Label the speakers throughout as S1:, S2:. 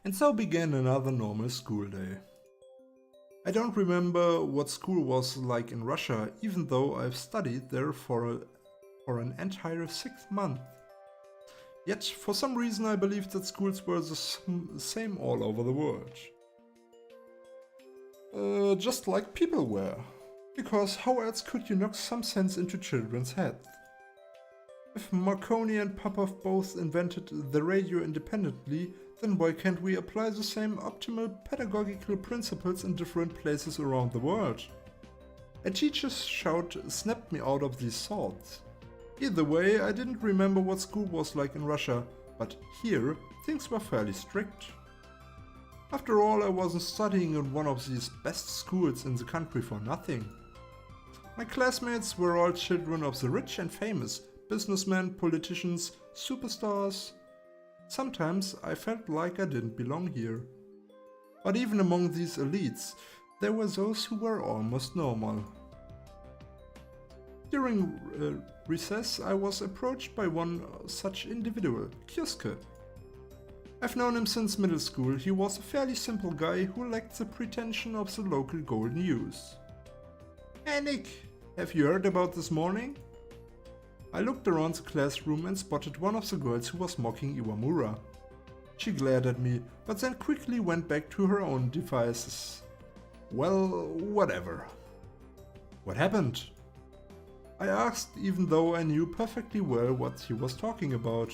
S1: And so began another normal school day. I don't remember what school was like in Russia, even though I've studied there for an entire 6 months. Yet, for some reason I believed that schools were the same all over the world. Just like people were. Because how else could you knock some sense into children's heads? If Marconi and Popov both invented the radio independently, then why can't we apply the same optimal pedagogical principles in different places around the world? A teacher's shout snapped me out of these thoughts. Either way, I didn't remember what school was like in Russia, but here things were fairly strict. After all, I wasn't studying in one of these best schools in the country for nothing. My classmates were all children of the rich and famous, businessmen, politicians, superstars. Sometimes I felt like I didn't belong here. But even among these elites, there were those who were almost normal. During recess, I was approached by one such individual, Kioske. I've known him since middle school. He was a fairly simple guy who lacked the pretension of the local golden youth. Hey Nick, have you heard about this morning? I looked around the classroom and spotted one of the girls who was mocking Iwamura. She glared at me, but then quickly went back to her own devices. Well, whatever. What happened? I asked, even though I knew perfectly well what he was talking about.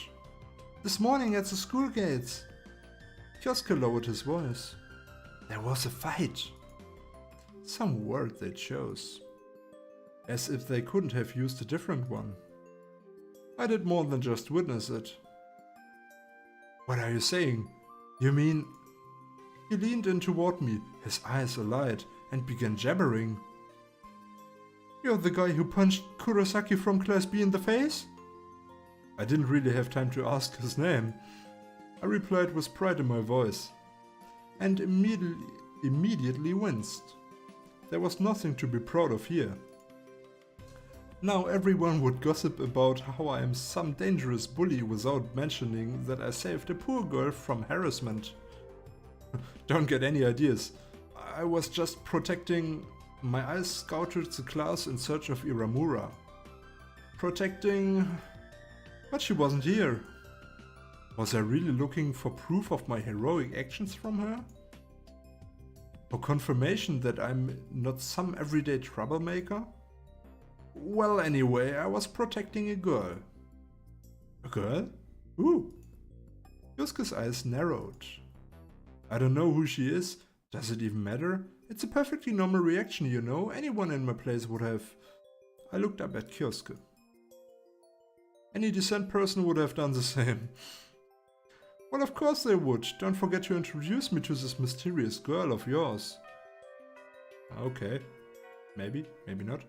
S1: This morning at the school gates. Kioske lowered his voice. There was a fight. Some word they chose. As if they couldn't have used a different one. I did more than just witness it. What are you saying? You mean... He leaned in toward me, his eyes alight, and began jabbering. You're the guy who punched Kurosaki from Class B in the face? I didn't really have time to ask his name. I replied with pride in my voice. And immediately winced. There was nothing to be proud of here. Now everyone would gossip about how I am some dangerous bully without mentioning that I saved a poor girl from harassment. Don't get any ideas. I was just protecting... My eyes scouted the class in search of Iramura. Protecting... But she wasn't here. Was I really looking for proof of my heroic actions from her? For confirmation that I'm not some everyday troublemaker? Well, anyway, I was protecting a girl. A girl? Ooh. Yoske's eyes narrowed. I don't know who she is. Does it even matter? It's a perfectly normal reaction, you know. Anyone in my place would have... I looked up at Kioske. Any decent person would have done the same. Well, of course they would. Don't forget to introduce me to this mysterious girl of yours. Okay. Maybe, maybe not.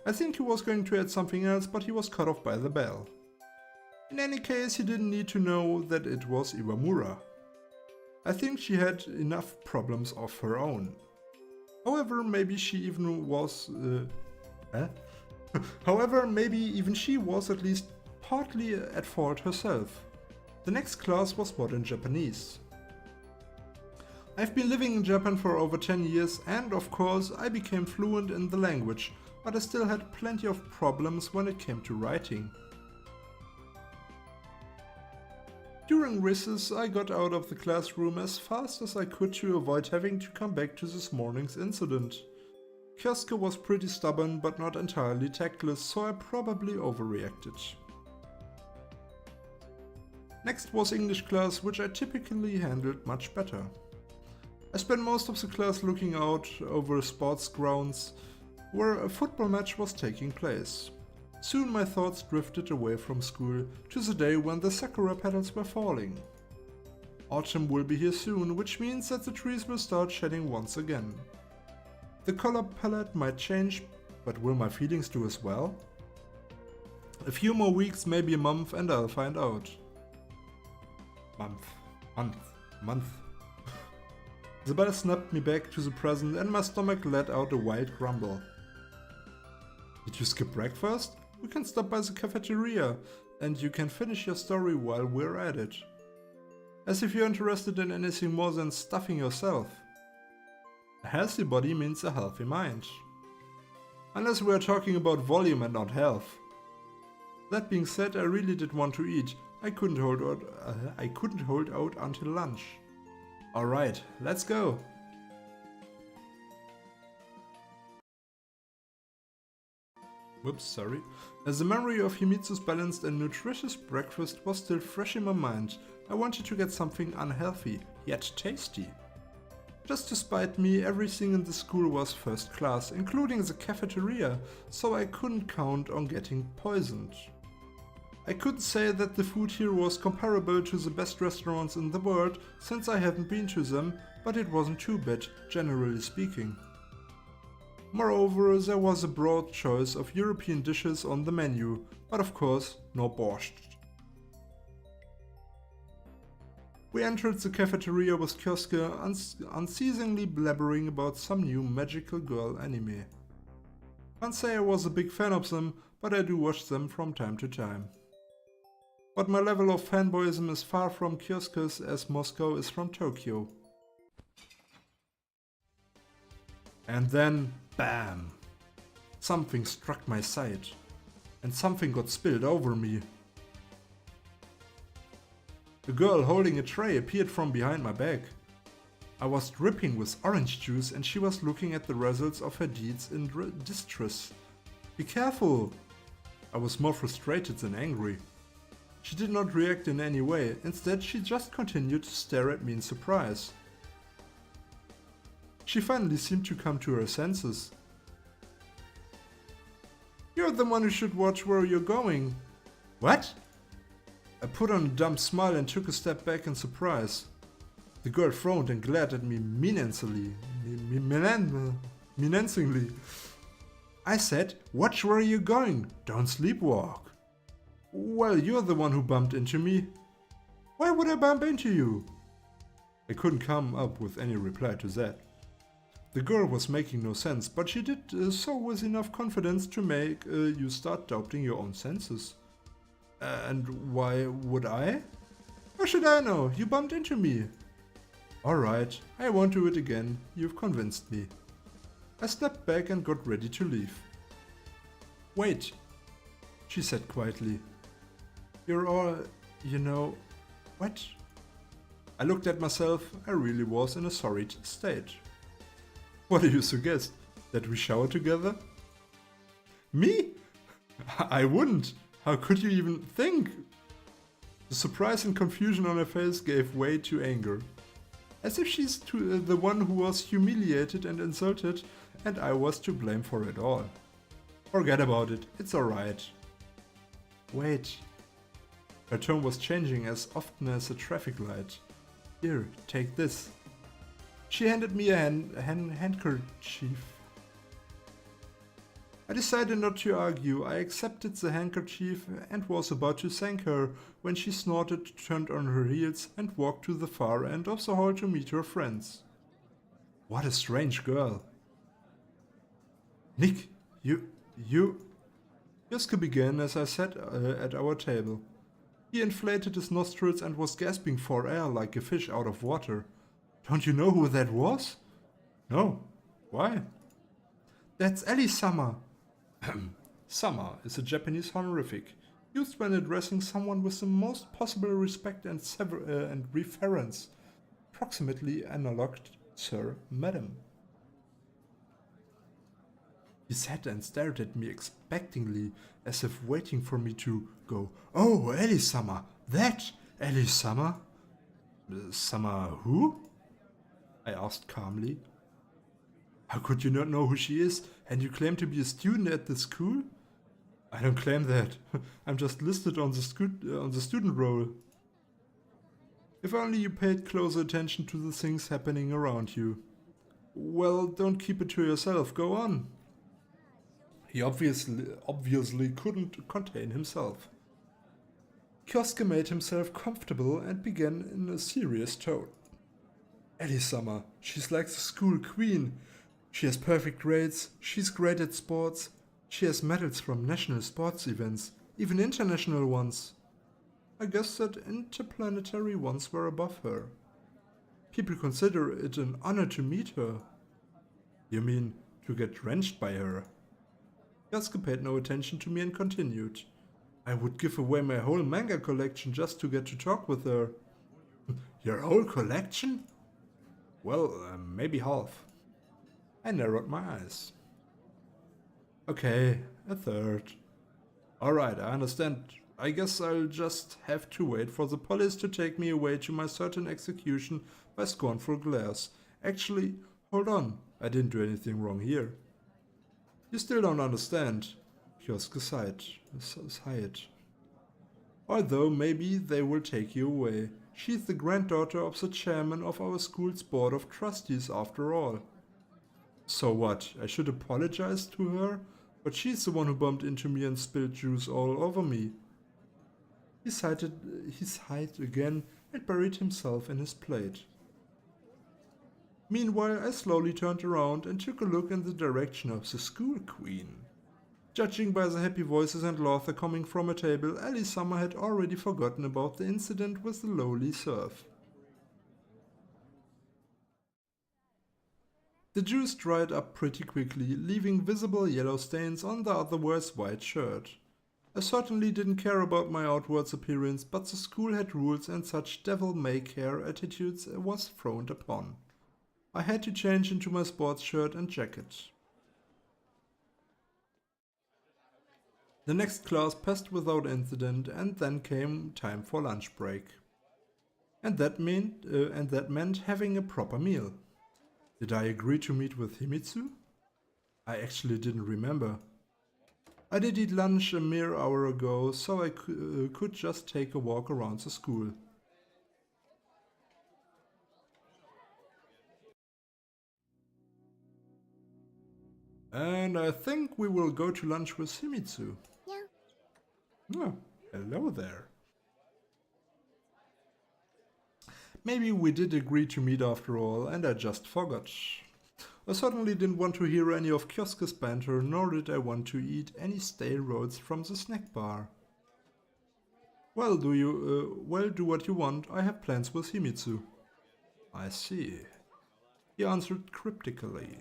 S1: I think he was going to add something else, but he was cut off by the bell. In any case, he didn't need to know that it was Iwamura. I think she had enough problems of her own. However, maybe she even was... However, maybe even she was at least partly at fault herself. The next class was modern Japanese. I've been living in Japan for over 10 years and, of course, I became fluent in the language, but I still had plenty of problems when it came to writing. During recess, I got out of the classroom as fast as I could to avoid having to come back to this morning's incident. Kioske was pretty stubborn but not entirely tactless, so I probably overreacted. Next was English class, which I typically handled much better. I spent most of the class looking out over sports grounds where a football match was taking place. Soon my thoughts drifted away from school to the day when the sakura petals were falling. Autumn will be here soon, which means that the trees will start shedding once again. The color palette might change, but will my feelings do as well? A few more weeks, maybe a month, and I'll find out. Month. The bell snapped me back to the present and my stomach let out a wild grumble. Did you skip breakfast? We can stop by the cafeteria and you can finish your story while we're at it. As if you're interested in anything more than stuffing yourself. A healthy body means a healthy mind. Unless we are talking about volume and not health. That being said, I really did want to eat. I couldn't hold out until lunch. Alright, let's go. Whoops, sorry. As the memory of Himitsu's balanced and nutritious breakfast was still fresh in my mind, I wanted to get something unhealthy, yet tasty. Just to spite me, everything in the school was first class, including the cafeteria, so I couldn't count on getting poisoned. I could say that the food here was comparable to the best restaurants in the world, since I haven't been to them, but it wasn't too bad, generally speaking. Moreover, there was a broad choice of European dishes on the menu, but of course, no borscht. We entered the cafeteria with Kioske unceasingly blabbering about some new magical girl anime. Can't say I was a big fan of them, but I do watch them from time to time. But my level of fanboyism is far from Kioske's as Moscow is from Tokyo. And then, bam! Something struck my sight, and something got spilled over me. A girl holding a tray appeared from behind my back. I was dripping with orange juice and she was looking at the results of her deeds in distress. Be careful! I was more frustrated than angry. She did not react in any way, instead she just continued to stare at me in surprise. She finally seemed to come to her senses. You're the one who should watch where you're going. What? I put on a dumb smile and took a step back in surprise. The girl frowned and glared at me menacingly. I said, watch where you're going, don't sleepwalk. Well, you're the one who bumped into me. Why would I bump into you? I couldn't come up with any reply to that. The girl was making no sense, but she did so with enough confidence to make you start doubting your own senses. And why would I? How should I know? You bumped into me. Alright, I won't do it again. You've convinced me. I stepped back and got ready to leave. Wait, she said quietly. You're all, what? I looked at myself. I really was in a sorry state. What do you suggest? That we shower together? Me? I wouldn't. How could you even think? The surprise and confusion on her face gave way to anger. As if she's the one who was humiliated and insulted, and I was to blame for it all. Forget about it, it's alright. Wait. Her tone was changing as often as a traffic light. Here, take this. She handed me a handkerchief. I decided not to argue. I accepted the handkerchief and was about to thank her when she snorted, turned on her heels and walked to the far end of the hall to meet her friends. What a strange girl. Nick, you... Yusuke began as I sat at our table. He inflated his nostrils and was gasping for air like a fish out of water. Don't you know who that was? No. Why? That's Ellie-sama. Sama is a Japanese honorific, used when addressing someone with the most possible respect and reverence, approximately analoged Sir, Madam. He sat and stared at me expectantly, as if waiting for me to go, Oh, Ellie-sama, that Ellie-sama? Sama who? I asked calmly. How could you not know who she is, and you claim to be a student at the school? I don't claim that. I'm just listed on the student roll. If only you paid closer attention to the things happening around you. Well, don't keep it to yourself, go on. He obviously couldn't contain himself. Kioske made himself comfortable and began in a serious tone. Ellie-sama, she's like the school queen. She has perfect grades, she's great at sports, she has medals from national sports events, even international ones. I guess that interplanetary ones were above her. People consider it an honor to meet her. You mean to get drenched by her? Yasuke paid no attention to me and continued. I would give away my whole manga collection just to get to talk with her. Your whole collection? Well, maybe half. I narrowed my eyes. Okay, a third. Alright, I understand. I guess I'll just have to wait for the police to take me away to my certain execution by scornful glares. Actually, hold on, I didn't do anything wrong here. You still don't understand. Kyosuke sighed. Although maybe they will take you away. She's the granddaughter of the chairman of our school's board of trustees after all. So what, I should apologize to her? But she's the one who bumped into me and spilled juice all over me. He sighed again and buried himself in his plate. Meanwhile, I slowly turned around and took a look in the direction of the school queen. Judging by the happy voices and laughter coming from a table, Ellie-sama had already forgotten about the incident with the lowly serf. The juice dried up pretty quickly, leaving visible yellow stains on the otherwise white shirt. I certainly didn't care about my outwards appearance, but the school had rules and such devil-may-care attitudes was frowned upon. I had to change into my sports shirt and jacket. The next class passed without incident, and then came time for lunch break. And that meant having a proper meal. Did I agree to meet with Himitsu? I actually didn't remember. I did eat lunch a mere hour ago, so I could just take a walk around the school. And I think we will go to lunch with Himitsu. Yeah. Oh, hello there. Maybe we did agree to meet after all, and I just forgot. I certainly didn't want to hear any of Kyosuke's banter, nor did I want to eat any stale rolls from the snack bar. Well, do what you want. I have plans with Himitsu. I see. He answered cryptically.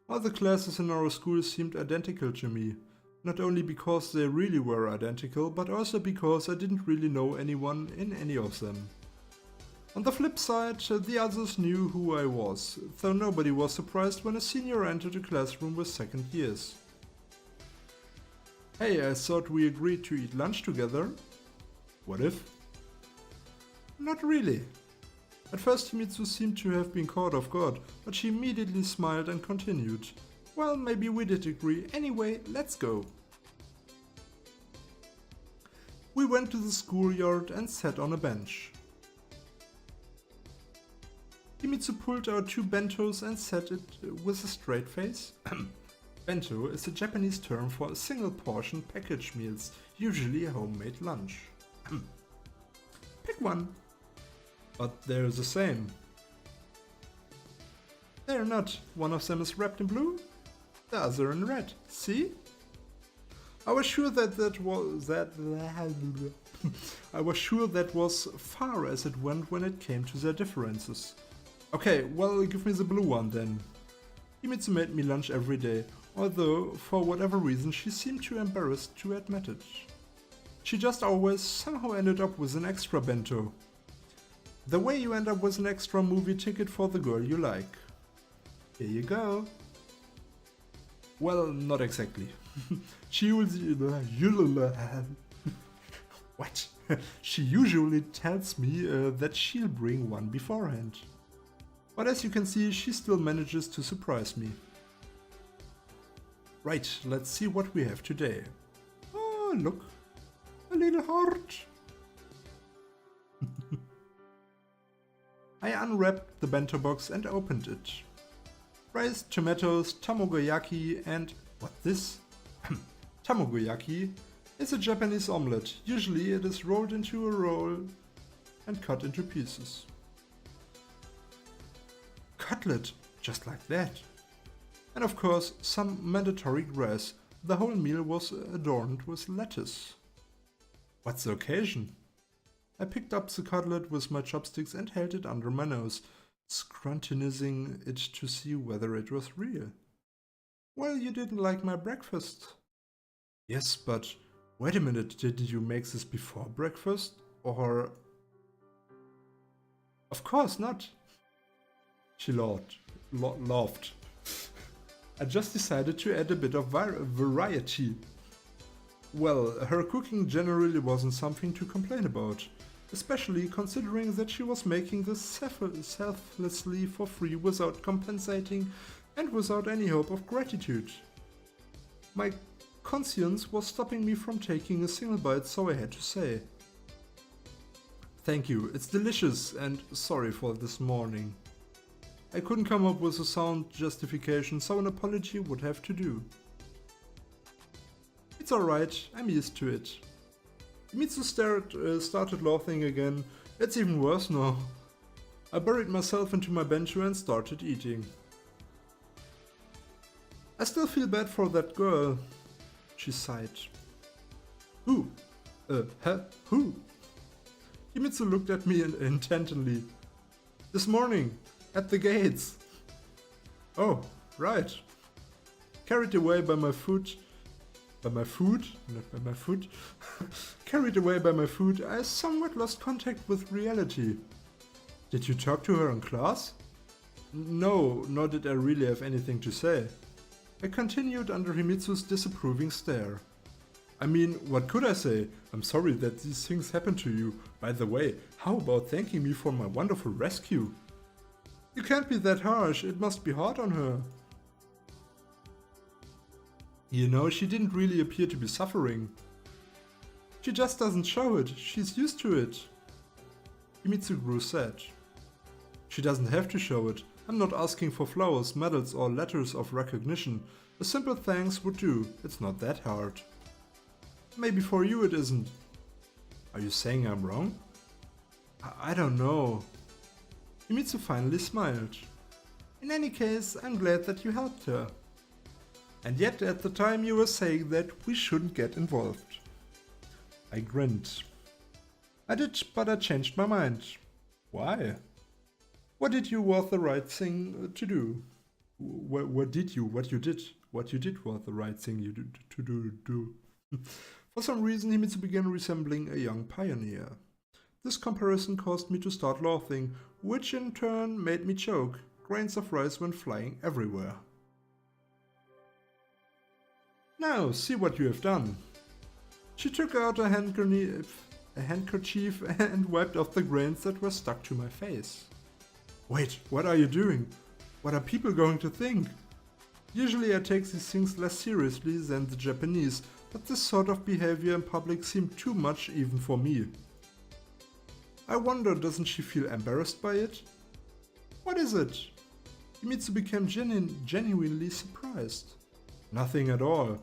S1: All the classes in our school seemed identical to me. Not only because they really were identical, but also because I didn't really know anyone in any of them. On the flip side, the others knew who I was, though nobody was surprised when a senior entered a classroom with second years. Hey, I thought we agreed to eat lunch together. What if? Not really. At first Himitsu seemed to have been caught off guard, but she immediately smiled and continued. Well, maybe we did agree. Anyway, let's go. We went to the schoolyard and sat on a bench. Himitsu pulled out 2 bentos and said it with a straight face. Bento is a Japanese term for a single portion packaged meals, usually a homemade lunch. Pick one. But they're the same. They're not. One of them is wrapped in blue, the other in red. See? I was sure that was far as it went when it came to their differences. Okay, well, give me the blue one then. Himitsu made me lunch every day, although for whatever reason she seemed too embarrassed to admit it. She just always somehow ended up with an extra bento. The way you end up with an extra movie ticket for the girl you like. Here you go. Well, not exactly. She What? She usually tells me that she'll bring one beforehand. But as you can see, she still manages to surprise me. Right, let's see what we have today. Oh, look. A little heart. I unwrapped the bento box and opened it. Rice, tomatoes, tamagoyaki and... what's this? Tamagoyaki is a Japanese omelette. Usually it is rolled into a roll and cut into pieces. Cutlet, just like that. And of course some mandatory grass. The whole meal was adorned with lettuce. What's the occasion? I picked up the cutlet with my chopsticks and held it under my nose, scrutinizing it to see whether it was real. Well, you didn't like my breakfast. Yes, but wait a minute, did you make this before breakfast? Or... Of course not. She laughed. I just decided to add a bit of variety. Well, her cooking generally wasn't something to complain about, especially considering that she was making this selflessly for free without compensating and without any hope of gratitude. My conscience was stopping me from taking a single bite, so I had to say, "Thank you, it's delicious, and sorry for this morning." I couldn't come up with a sound justification, so an apology would have to do. It's alright, I'm used to it. Himitsu started laughing again. It's even worse now. I buried myself into my bento and started eating. I still feel bad for that girl, she sighed. Who? Who? Himitsu looked at me intently. This morning, at the gates. Oh, right. Carried away by my food. Carried away by my food, I somewhat lost contact with reality. Did you talk to her in class? No, nor did I really have anything to say. I continued under Himitsu's disapproving stare. I mean, what could I say? I'm sorry that these things happened to you. By the way, how about thanking me for my wonderful rescue? You can't be that harsh, it must be hard on her. You know, she didn't really appear to be suffering. She just doesn't show it, she's used to it. Himitsu grew sad. She doesn't have to show it. I'm not asking for flowers, medals or letters of recognition. A simple thanks would do, it's not that hard. Maybe for you it isn't. Are you saying I'm wrong? I don't know. Himitsu finally smiled. In any case, I'm glad that you helped her. And yet at the time you were saying that we shouldn't get involved. I grinned. I did, but I changed my mind. Why? What did you was the right thing to do? What you did was the right thing you did to do. For some reason Himitsu began resembling a young pioneer. This comparison caused me to start laughing, which in turn made me choke. Grains of rice went flying everywhere. Now, see what you have done. She took out a handkerchief and wiped off the grains that were stuck to my face. Wait, what are you doing? What are people going to think? Usually I take these things less seriously than the Japanese, but this sort of behavior in public seemed too much even for me. I wonder, doesn't she feel embarrassed by it? What is it? Himitsu became genuinely surprised. Nothing at all.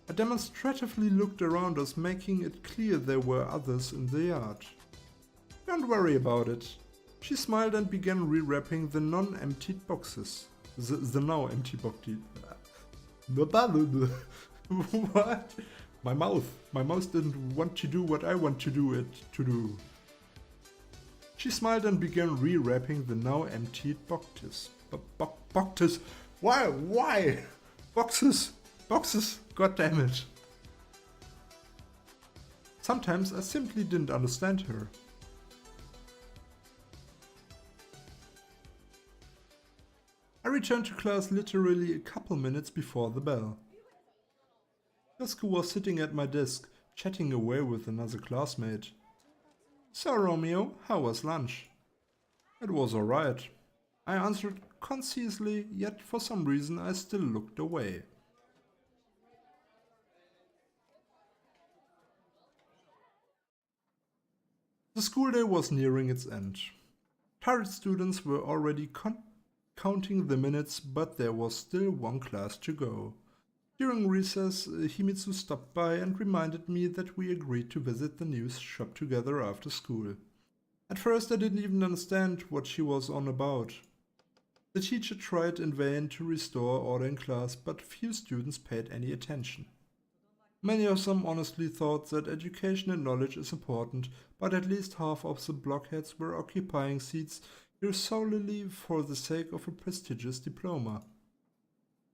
S1: I demonstratively looked around us, making it clear there were others in the yard. Don't worry about it. She smiled and began rewrapping the non-emptied boxes. The now empty boxes. What? My mouth didn't want to do what I want to do it to do. She smiled and began rewrapping the now emptied boxes. Boxes? Why? Boxes, god damn it. Sometimes I simply didn't understand her. I returned to class literally a couple minutes before the bell. Yasuko was sitting at my desk, chatting away with another classmate. So Romeo, how was lunch? It was alright. I answered concisely, yet for some reason I still looked away. The school day was nearing its end. Tired students were already counting the minutes, but there was still one class to go. During recess, Himitsu stopped by and reminded me that we agreed to visit the news shop together after school. At first I didn't even understand what she was on about. The teacher tried in vain to restore order in class, but few students paid any attention. Many of them honestly thought that education and knowledge is important, but at least half of the blockheads were occupying seats here solely for the sake of a prestigious diploma.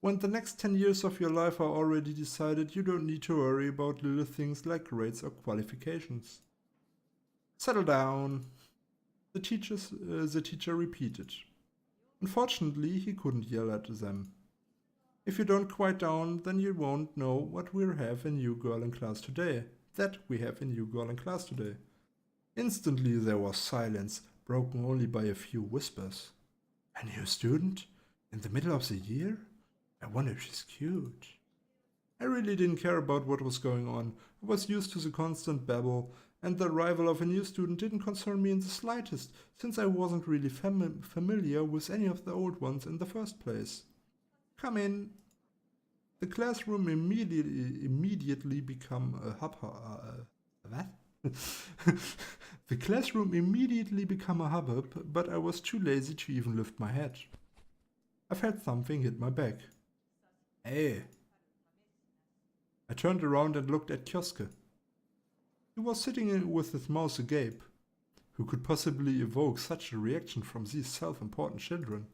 S1: When the next 10 years of your life are already decided, you don't need to worry about little things like grades or qualifications. Settle down, the teacher repeated. Unfortunately, he couldn't yell at them. If you don't quiet down, then you won't know what we have in new girl in class today. That we have in new girl in class today. Instantly there was silence, broken only by a few whispers. A new student? In the middle of the year? I wonder if she's cute. I really didn't care about what was going on. I was used to the constant babble, and the arrival of a new student didn't concern me in the slightest, since I wasn't really familiar with any of the old ones in the first place. Come in. The classroom immediately became a what? The classroom immediately became a hubbub, but I was too lazy to even lift my head. I felt something hit my back. Hey. I turned around and looked at Kioske. He was sitting with his mouth agape. Who could possibly evoke such a reaction from these self-important children?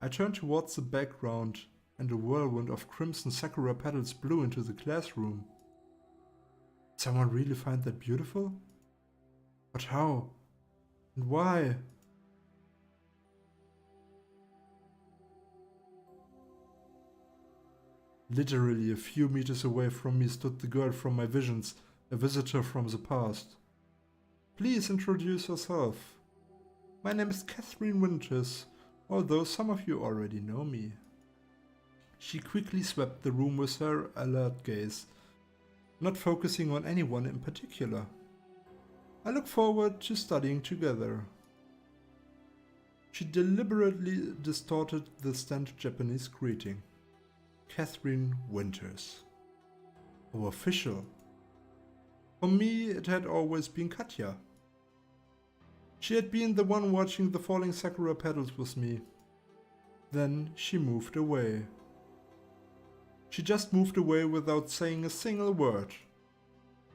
S1: I turned towards the background, and a whirlwind of crimson sakura petals blew into the classroom. Did someone really find that beautiful? But how? And why? Literally a few meters away from me stood the girl from my visions, a visitor from the past. Please introduce yourself. My name is Catherine Winters, although some of you already know me. She quickly swept the room with her alert gaze, not focusing on anyone in particular. I look forward to studying together. She deliberately distorted the standard Japanese greeting. Catherine Winters. How official. For me, it had always been Katja. She had been the one watching the falling sakura petals with me. Then she moved away. She just moved away without saying a single word.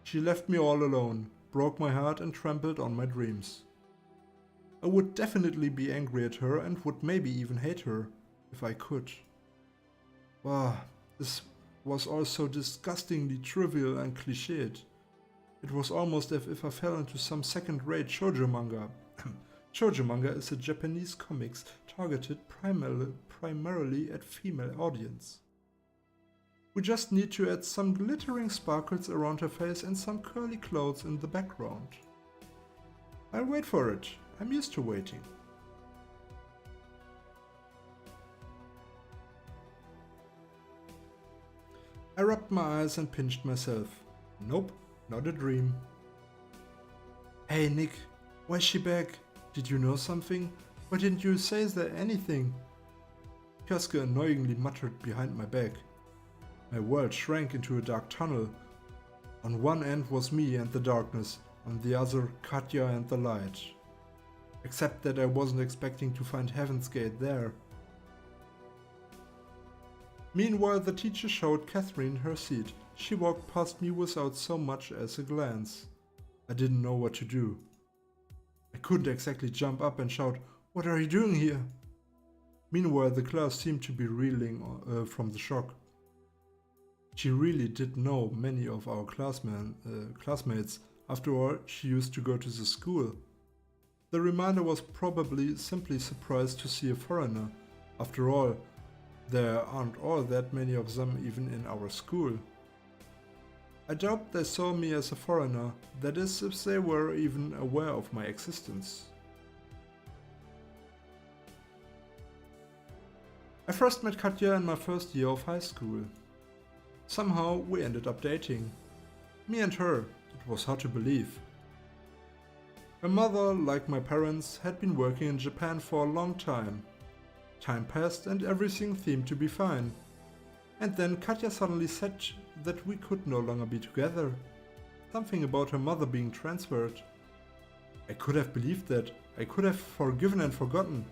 S1: She left me all alone, broke my heart and trampled on my dreams. I would definitely be angry at her and would maybe even hate her, if I could. Wow, this was all so disgustingly trivial and cliched. It was almost as if I fell into some second-rate shoujo manga. Shoujo manga is a Japanese comics targeted primarily at female audience. We just need to add some glittering sparkles around her face and some curly clothes in the background. I'll wait for it. I'm used to waiting. I rubbed my eyes and pinched myself. Nope, not a dream. Hey Nick, why is she back? Did you know something? Why didn't you say anything? Kioske annoyingly muttered behind my back. My world shrank into a dark tunnel. On one end was me and the darkness, on the other Katja and the light. Except that I wasn't expecting to find Heaven's Gate there. Meanwhile, the teacher showed Catherine her seat. She walked past me without so much as a glance. I didn't know what to do. I couldn't exactly jump up and shout, "What are you doing here?" Meanwhile, the class seemed to be reeling from the shock. She really did know many of our classmates. After all, she used to go to the school. The reminder was probably simply surprised to see a foreigner. After all, there aren't all that many of them even in our school. I doubt they saw me as a foreigner, that is, if they were even aware of my existence. I first met Katja in my first year of high school. Somehow we ended up dating. Me and her, it was hard to believe. My mother, like my parents, had been working in Japan for a long time. Time passed and everything seemed to be fine. And then Katja suddenly said that we could no longer be together. Something about her mother being transferred. I could have believed that. I could have forgiven and forgotten.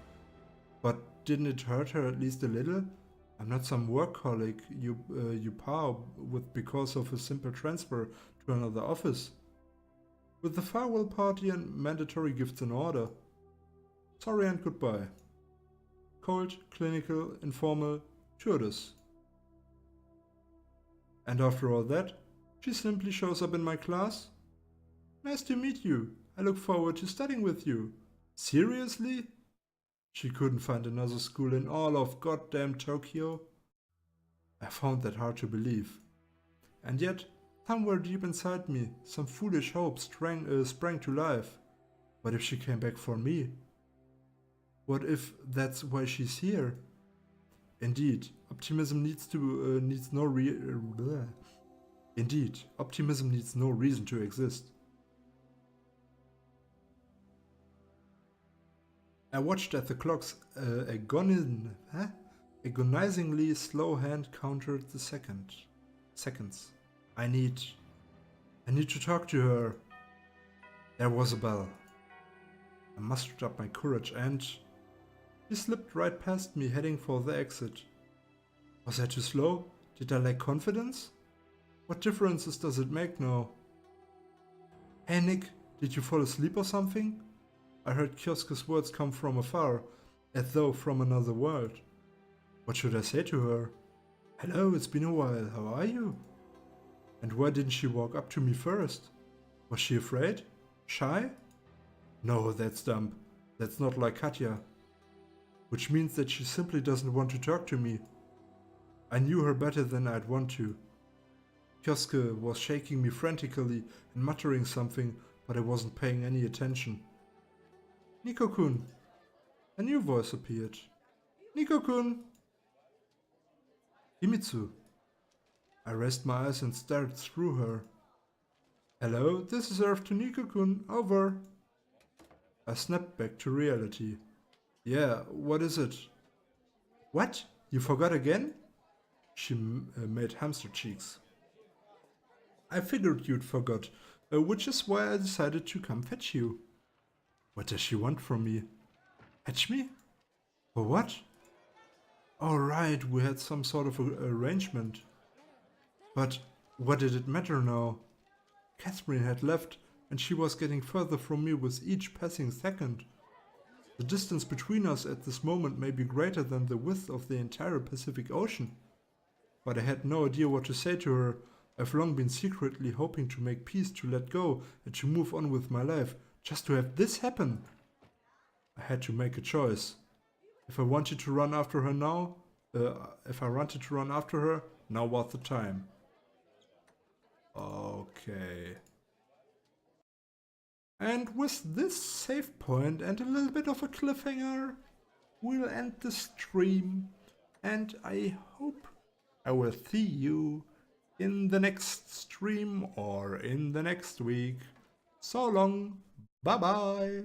S1: But didn't it hurt her at least a little? I'm not some workaholic you par with because of a simple transfer to another office. With the farewell party and mandatory gifts in order. Sorry and goodbye. Cold, clinical, informal, Turdus. And after all that, she simply shows up in my class. Nice to meet you. I look forward to studying with you. Seriously? She couldn't find another school in all of goddamn Tokyo? I found that hard to believe. And yet, somewhere deep inside me, some foolish hope sprang to life. What if she came back for me? What if that's why she's here? Indeed, optimism needs no reason to exist. I watched as the clock's agonizingly slow hand counted the seconds. I need to talk to her. There was a bell. I mustered up my courage and she slipped right past me, heading for the exit. Was I too slow? Did I lack confidence? What differences does it make now? Hey Nick, did you fall asleep or something? I heard Kyosuke's words come from afar, as though from another world. What should I say to her? Hello, it's been a while, how are you? And why didn't she walk up to me first? Was she afraid? Shy? No, that's dumb. That's not like Katya. Which means that she simply doesn't want to talk to me. I knew her better than I'd want to. Kyosuke was shaking me frantically and muttering something, but I wasn't paying any attention. Nico-kun. A new voice appeared. Nico-kun. Himitsu. I raised my eyes and stared through her. Hello, this is Earth to Nico-kun. Over. I snapped back to reality. Yeah, what is it? What? You forgot again? She made hamster cheeks. I figured you'd forgot, which is why I decided to come fetch you. What does she want from me? Fetch me? For what? Oh right, we had some sort of arrangement. But what did it matter now? Catherine had left, and she was getting further from me with each passing second. The distance between us at this moment may be greater than the width of the entire Pacific Ocean. But I had no idea what to say to her. I've long been secretly hoping to make peace, to let go, and to move on with my life, just to have this happen. I had to make a choice. If I wanted to run after her, now was the time. Okay. And with this save point and a little bit of a cliffhanger, we'll end the stream. And I hope I will see you in the next stream or in the next week. So long. Bye bye.